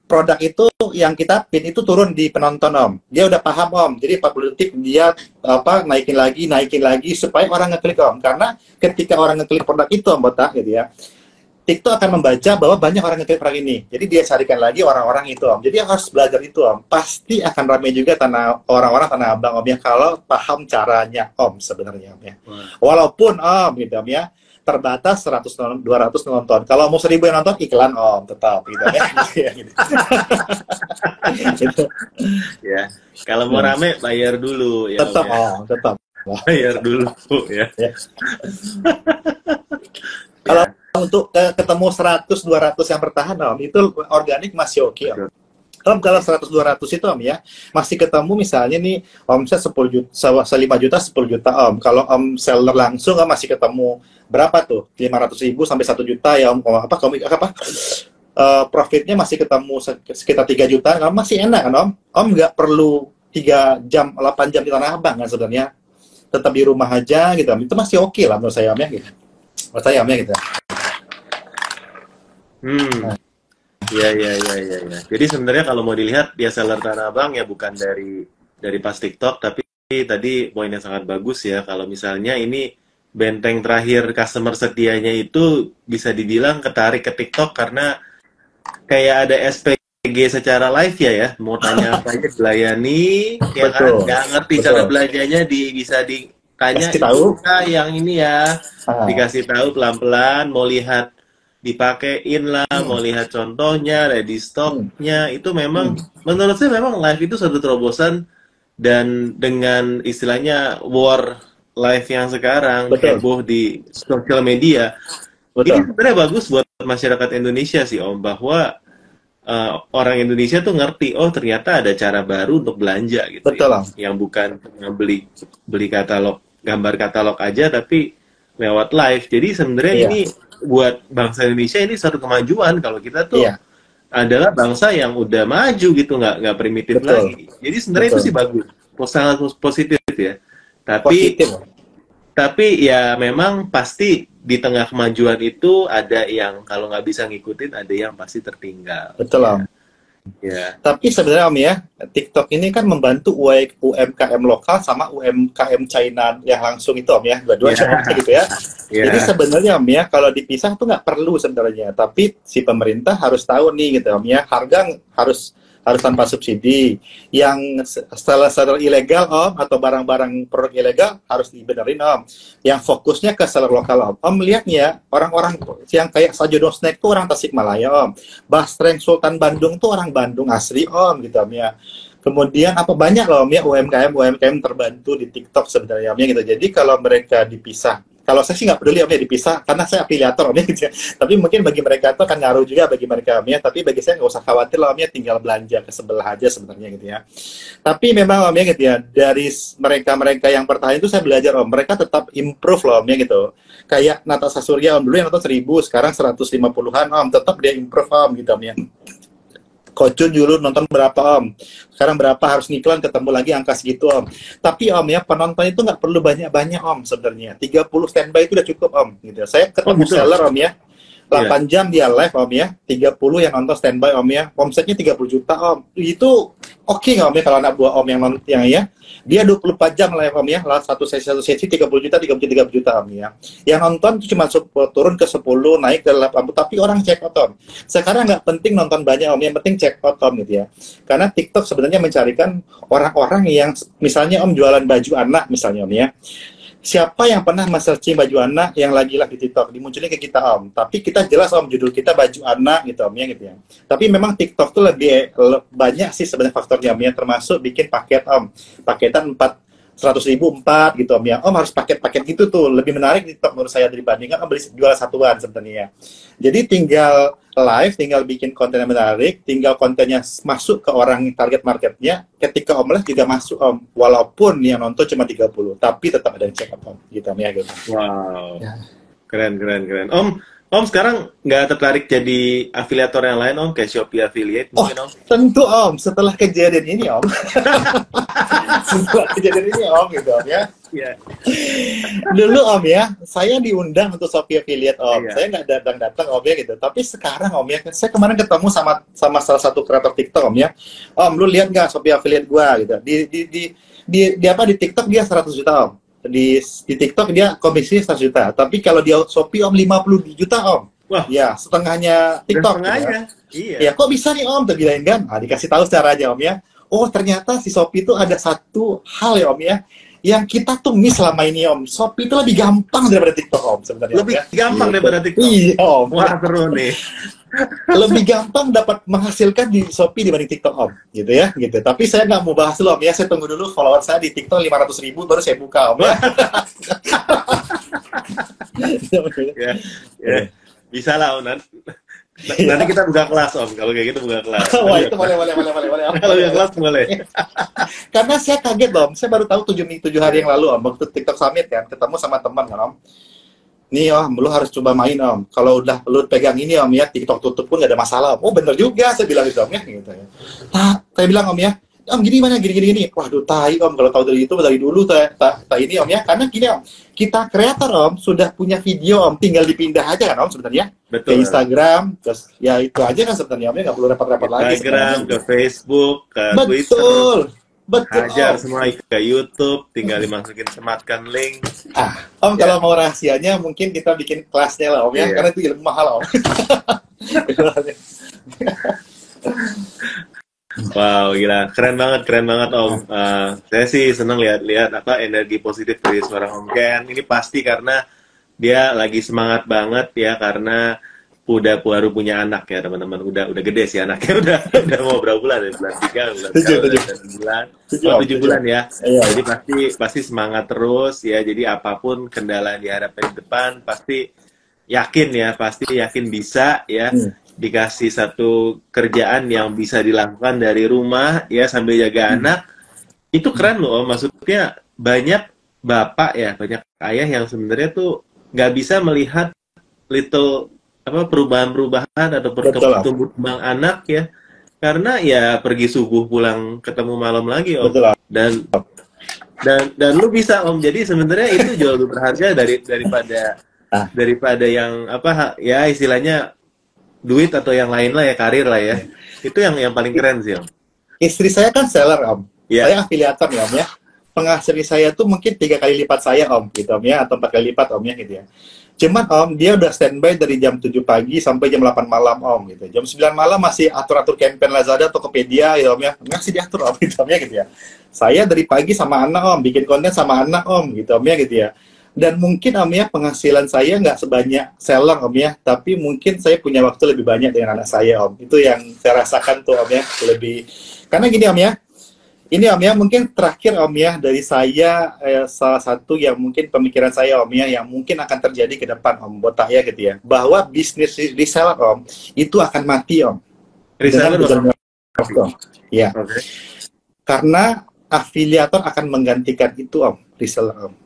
produk itu yang kita pin itu turun di penonton Om. Dia udah paham Om. Jadi 40 detik dia naikin lagi supaya orang ngeklik Om. Karena ketika orang ngeklik produk itu Om botak gitu ya, TikTok akan membaca bahwa banyak orang yang klik orang ini. Jadi dia carikan lagi orang-orang itu, Om. Jadi harus belajar itu, Om. Pasti akan ramai juga orang-orang Tanah Abang, Om, ya, kalau paham caranya, Om, sebenarnya, Om, ya. Walaupun, Om, gitu, Om, ya, terbatas 200 nonton. Kalau mau 1.000 yang nonton, iklan, Om, tetap, gitu, ya. Gitu. Gitu. Ya. Kalau mau rame, bayar dulu. Ya, Tetap, Om, ya. Om, tetap. Bayar dulu, ya. Ya. Kalau untuk ketemu 100-200 yang bertahan, Om, itu organik masih oke, Om. Om, kalau 100-200 itu, Om, ya, masih ketemu misalnya nih, omset 10 juta, 5 juta, 10 juta, Om. Kalau Om seller langsung, Om, masih ketemu berapa tuh? 500.000 sampai 1 juta, ya, Om. Profitnya masih ketemu sekitar 3 juta, Om, masih enak, kan, Om? Om nggak perlu 3 jam, 8 jam di Tanah Abang, kan, sebenarnya. Tetap di rumah aja, gitu, Om. Itu masih oke lah, menurut saya, Om, ya, gitu. Menurut saya, Om, ya, gitu. Ya. Jadi sebenarnya kalau mau dilihat dia seller Tanah Abang ya bukan dari pas TikTok, tapi tadi poinnya sangat bagus ya. Kalau misalnya ini benteng terakhir customer setianya itu bisa dibilang ketarik ke TikTok karena kayak ada SPG secara live ya. Mau tanya apa aja dilayani, ya kan? Nggak ngerti cara belanjanya bisa ditanya tahu. Yang ini ya, dikasih tahu pelan-pelan, mau lihat dipakein lah, mau lihat contohnya, ready stock-nya, itu memang, menurut saya memang live itu satu terobosan, dan dengan istilahnya war live yang sekarang, heboh di sosial media, ini sebenarnya bagus buat masyarakat Indonesia sih, Om, bahwa orang Indonesia tuh ngerti, oh ternyata ada cara baru untuk belanja gitu. Betul, yang bukan beli katalog, gambar katalog aja, tapi lewat live. Jadi sebenarnya ini buat bangsa Indonesia ini satu kemajuan kalau kita tuh adalah bangsa yang udah maju gitu, nggak primitif lagi. Jadi sebenarnya itu sih bagus, sangat positif ya. Tapi ya memang pasti di tengah kemajuan itu ada yang kalau nggak bisa ngikutin, ada yang pasti tertinggal. Betul, Om. Ya. Tapi sebenarnya, Om, ya, TikTok ini kan membantu UMKM lokal sama UMKM China yang langsung itu, Om, ya, dua-duanya gitu ya. Jadi sebenarnya, Om, ya, kalau dipisah tuh nggak perlu sebenarnya. Tapi si pemerintah harus tahu nih gitu, Om, ya, harga harus tanpa subsidi. Yang seller ilegal, Om, atau barang-barang produk ilegal harus dibenerin, Om. Yang fokusnya ke seller lokal, Om. Om lihatnya orang-orang yang kayak Sajodo Snack tuh orang Tasikmalaya, Om. Basreng Sultan Bandung tuh orang Bandung asli, Om, gitu, Om, ya. Kemudian apa banyak loh, Om, ya, UMKM terbantu di TikTok sebenarnya, Om, ya, gitu. Jadi kalau mereka dipisah, kalau saya sih nggak peduli, Om, ya, dipisah, karena saya afiliator, Om, ya, gitu. Tapi mungkin bagi mereka itu akan ngaruh juga bagi mereka, Om, ya. Tapi bagi saya nggak usah khawatir lah, Om, ya, tinggal belanja ke sebelah aja sebenarnya gitu ya. Tapi memang, Om, ya, gitu ya, dari mereka yang bertahan itu saya belajar, Om, mereka tetap improve loh, Om, ya, gitu. Kayak Natasha Surya, Om, dulu yang nonton 1.000, sekarang 150-an, Om, tetap dia improve, Om, gitu, Om, ya. Coach dulu nonton berapa, Om, sekarang berapa, harus ngiklan ketemu lagi angka segitu, Om. Tapi, Om, ya, penonton itu nggak perlu banyak-banyak, Om, sebenarnya 30 standby itu udah cukup, Om, gitu. Saya ketemu seller, Om, ya, 8 jam dia live, Om, ya, 30 yang nonton standby, Om, ya, omsetnya 30 juta, Om. Itu oke nggak, Om, ya, kalau anak buah Om yang nonton, ya, dia 24 jam live, Om, ya, satu sesi 30 juta, 30 juta, Om, ya. Yang nonton itu cuma turun ke 10, naik ke 80, tapi orang check out, Om. Sekarang nggak penting nonton banyak, Om, yang penting check out, Om, gitu ya. Karena TikTok sebenarnya mencarikan orang-orang yang, misalnya, Om, jualan baju anak, misalnya, Om, ya. Siapa yang pernah men-searching baju anak yang lagi live di TikTok, dimunculin ke kita, Om. Tapi kita jelas, Om, judul kita baju anak gitu, Om, ya, gitu ya. Tapi memang TikTok tuh lebih banyak sih sebenarnya faktornya, Om, ya, termasuk bikin paket, Om. Paketan 100.000 4 gitu, Om, ya. Om harus paket-paket gitu tuh, lebih menarik di TikTok menurut saya dibandingkan Om beli jual satuan sebenarnya. Jadi tinggal live, tinggal bikin konten yang menarik, tinggal kontennya masuk ke orang target marketnya. Ketika Om live juga masuk, Om, walaupun yang nonton cuma 30, tapi tetap ada yang check up, Om, gitu, Om, ya, gitu. Wow, ya. Keren. Om sekarang nggak tertarik jadi afiliator yang lain, Om, kayak Shopee affiliate mungkin, Om? Tentu, Om, setelah kejadian ini, Om. Setelah kejadian ini, Om, gitu, Om, ya. Dulu, Om, ya, saya diundang untuk Shopee affiliate, Om. Saya nggak datang-datang, Om, ya, gitu. Tapi sekarang, Om, ya, saya kemarin ketemu sama salah satu kreator TikTok, Om, ya. Om, lu lihat nggak Shopee affiliate gua, gitu. Di TikTok dia 100 juta, Om. Di TikTok dia komisi 100 juta. Tapi kalau dia Shopee, Om, 50 juta, Om. Wah, Ya, setengahnya udah TikTok gitu ya. setengahnya. Iya. Ya, kok bisa nih Om? Terbilang kan? Ah, dikasih tahu caranya Om ya. Oh, ternyata si Shopee itu ada satu hal ya Om ya, yang kita tuh miss selama ini Om. Shopee itu lebih gampang daripada TikTok Om sebenarnya Om Lebih ya. gampang Gitu. daripada TikTok. Iya Om. Wah, seru nih. Lebih gampang dapat menghasilkan di Shopee dibanding TikTok Om. Gitu ya, gitu. Tapi saya nggak mau bahas dulu Om ya. Saya tunggu dulu follower saya di TikTok 500.000 baru saya buka Om ya. Ya, ya. Bisa lah, Om. Nanti kita buka kelas, Om. Kalau kayak gitu buka kelas. Wah, itu boleh. Om. Kalau buka kelas boleh. Karena saya kaget Om, saya baru tahu 7 hari yang lalu Om, waktu TikTok Summit kan, ketemu sama teman kan Om. Nih Om, lu harus coba main Om. Kalau udah lu pegang ini Om ya, TikTok tutup pun gak ada masalah Om. Oh bener juga, saya bilang gitu Om ya. Gitu, ya. Saya bilang Om ya, Om gini mana gini. Waduh tai Om, kalau tahu dari itu dari dulu tak ini Om ya. Karena gini Om, kita kreator Om sudah punya video Om, tinggal dipindah aja kan Om sebenarnya. Betul. Ke Instagram, terus ya itu aja kan sebenarnya Om ya, nggak perlu repot-repot lagi. Instagram, ke Facebook, ke Betul. Twitter. Betul. Hajar Om. semua ke YouTube, tinggal dimasukin, sematkan link. Om kalau mau rahasianya mungkin kita bikin kelasnya lah Om ya, karena itu ilmu mahal Om. Wow, gila, keren banget Om. Saya sih senang lihat apa energi positif dari seorang Om Ken. Ini pasti karena dia lagi semangat banget ya, karena baru punya anak ya teman-teman. Udah gede sih anaknya, udah mau berapa bulan ya, bulan 3, bulan 7 bulan ya. Jadi pasti semangat terus ya. Jadi apapun kendala yang dihadapi di depan pasti yakin bisa ya. Dikasih satu kerjaan yang bisa dilakukan dari rumah ya sambil jaga anak. Itu keren loh Om. Maksudnya banyak bapak ya, banyak ayah yang sebenarnya tuh nggak bisa melihat perubahan-perubahan atau pertumbuhan kembang anak ya, karena ya pergi subuh pulang ketemu malam lagi Om. Betul. Dan lu bisa Om. Jadi sebenarnya itu jauh lebih berharga daripada yang apa ya istilahnya duit atau yang lain lah ya, karir lah ya. Itu yang paling keren sih Om. Istri saya kan seller Om. Yeah. Saya afiliator ya Om ya. Penghasilan saya tuh mungkin 3 kali lipat saya Om gitu Om ya, atau 4 kali lipat Om ya gitu ya. Cuman Om, dia udah standby dari jam 7 pagi sampai jam 8 malam Om gitu. Jam 9 malam masih atur-atur campaign Lazada, Tokopedia ya Om ya. Masih diatur Om gitu Om ya gitu ya. Saya dari pagi sama anak Om, bikin konten sama anak Om gitu Om ya gitu ya. Dan mungkin Om ya, penghasilan saya nggak sebanyak seller Om ya, tapi mungkin saya punya waktu lebih banyak dengan anak saya Om. Itu yang saya rasakan tuh Om ya, lebih. Karena gini Om ya, ini Om ya, mungkin terakhir Om ya, dari saya salah satu yang mungkin pemikiran saya Om ya, yang mungkin akan terjadi ke depan Om, buat saya gitu ya, bahwa bisnis reseller Om, itu akan mati Om. Reseller Om. Ya. Okay. Karena afiliator akan menggantikan itu Om, reseller Om.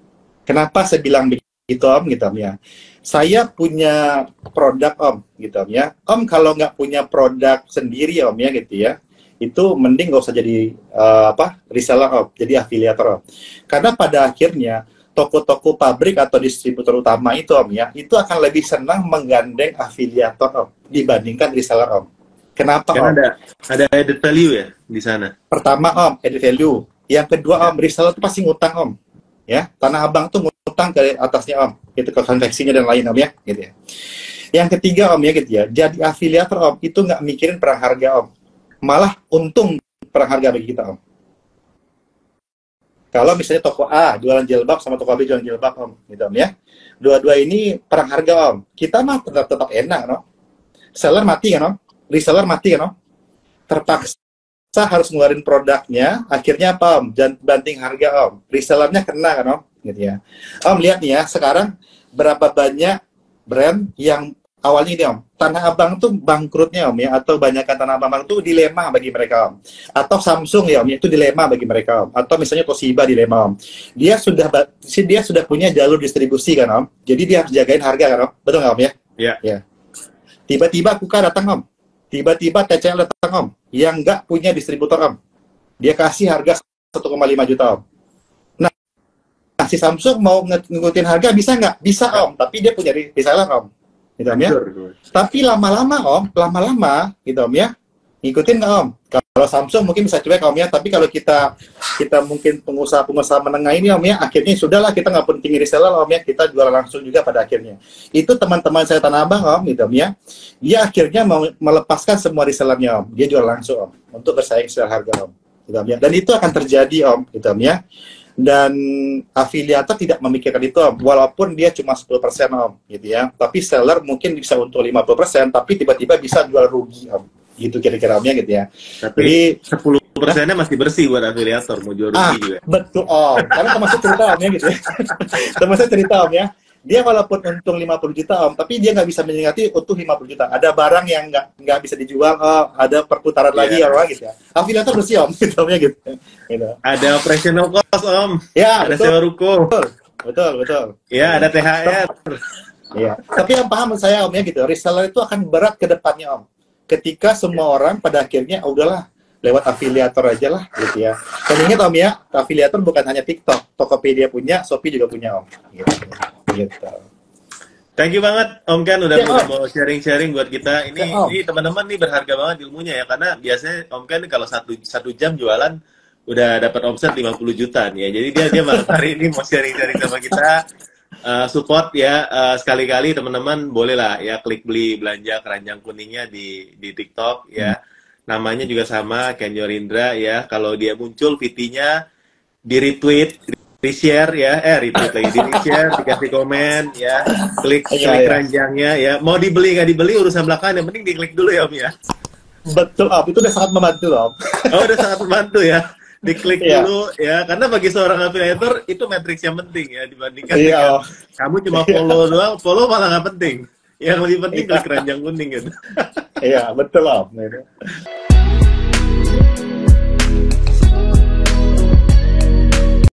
Kenapa saya bilang begitu Om gitu Om ya? Saya punya produk Om gitu Om ya. Om kalau nggak punya produk sendiri Om ya gitu ya, itu mending nggak usah jadi reseller Om, jadi afiliator Om. Karena pada akhirnya toko-toko pabrik atau distributor utama itu Om ya, itu akan lebih senang menggandeng afiliator Om dibandingkan reseller Om. Kenapa Om? Ada added value ya di sana. Pertama Om, added value. Yang kedua Om, reseller itu pasti ngutang Om. Ya, Tanah Abang tuh ngutang ke atasnya Om, itu ke konveksinya dan lain Om ya, gitu ya. Yang ketiga Om ya gitu ya, jadi afiliator Om itu nggak mikirin perang harga Om, malah untung perang harga bagi kita Om. Kalau misalnya toko A jualan jilbab sama toko B jualan jilbab Om, gitu Om ya. Dua-dua ini perang harga Om, kita mah tetap enak Om. Seller mati kan Om, reseller mati kan Om. Terpaksa harus ngeluarin produknya, akhirnya apa Om? Banting harga Om, resellernya kena kan Om, gitu ya. Om lihat nih ya, sekarang berapa banyak brand yang awalnya ini Om, Tanah Abang tuh bangkrutnya Om ya, atau banyakkan Tanah Abang tuh dilema bagi mereka Om. Atau Samsung ya Om, itu dilema bagi mereka Om. Atau misalnya Toshiba dilema Om. Dia sudah punya jalur distribusi kan Om, jadi dia harus jagain harga kan Om, betul nggak Om ya? Iya. Ya. Tiba-tiba Kuka datang Om. Tiba-tiba TCL datang Om, yang nggak punya distributor Om. Dia kasih harga 1,5 juta Om. Nah, si Samsung mau ngikutin harga bisa nggak? Bisa Om, tapi dia punya reseller Om. Gitu Om ya. Tapi lama-lama Om, gitu Om ya. Ngikutin nggak Om? Kalau Samsung mungkin bisa cuek Om ya, tapi kalau kita kita mungkin pengusaha-pengusaha menengah ini Om ya, akhirnya sudahlah kita nggak penting reseller Om ya, kita jual langsung juga pada akhirnya. Itu teman-teman saya Tanah Abang Om gitu Om ya, dia akhirnya mau melepaskan semua resellernya Om, dia jual langsung Om, untuk bersaing secara harga Om, gitu Om ya. Dan itu akan terjadi Om, gitu Om ya. Dan afiliator tidak memikirkan itu Om, walaupun dia cuma 10% Om, gitu ya. Tapi seller mungkin bisa untung 50%, tapi tiba-tiba bisa jual rugi Om, gitu kira-kira Om ya, gitu ya. Tapi Jadi 10%-nya masih bersih buat afiliator, mau jual rugi juga. betul Om, karena termasuk cerita Om ya gitu ya. Termasuk cerita Om ya. Dia walaupun untung 50 juta Om, tapi dia nggak bisa menyingati utuh 50 juta. Ada barang yang nggak bisa dijual, ada perputaran lagi Om gitu ya. Afiliator bersih Om, gitu Om ya gitu. Gitu. Ada operational cost Om, Ya, ada betul. sewa ruko, Betul. ya ada THR. Iya. Tapi yang paham saya Om ya gitu, reseller itu akan berat ke depannya Om. Ketika semua orang pada akhirnya udahlah lewat afiliator aja lah gitu ya. Dan ingat Om ya, afiliator bukan hanya TikTok, Tokopedia punya, Shopee juga punya Om. Gitu. Thank you banget Om Ken udah Ya, Om. mau sharing-sharing buat kita. Ya, Om. Ini teman-teman nih berharga banget ilmunya ya, karena biasanya Om Ken kalau satu jam jualan udah dapat omset 50 juta nih ya. Jadi dia malam hari ini mau sharing-sharing sama kita. Support ya, sekali-kali teman-teman bolehlah ya klik beli belanja keranjang kuningnya di TikTok ya. Namanya juga sama Ken Yorindra ya. Kalau dia muncul VT-nya di retweet, di-share ya, retweet lagi, di-share, dikasih komen ya, klik keranjangnya ya. Mau dibeli nggak dibeli urusan belakangan, yang penting diklik dulu ya Om ya. Betul Om, itu udah sangat membantu Om. Oh, udah sangat membantu ya. Diklik dulu ya, karena bagi seorang afiliator itu matriks yang penting ya, dibandingkan dengan kamu cuma follow doang, follow malah nggak penting. Yang lebih penting klik keranjang kuning gitu. Iya, betul Om.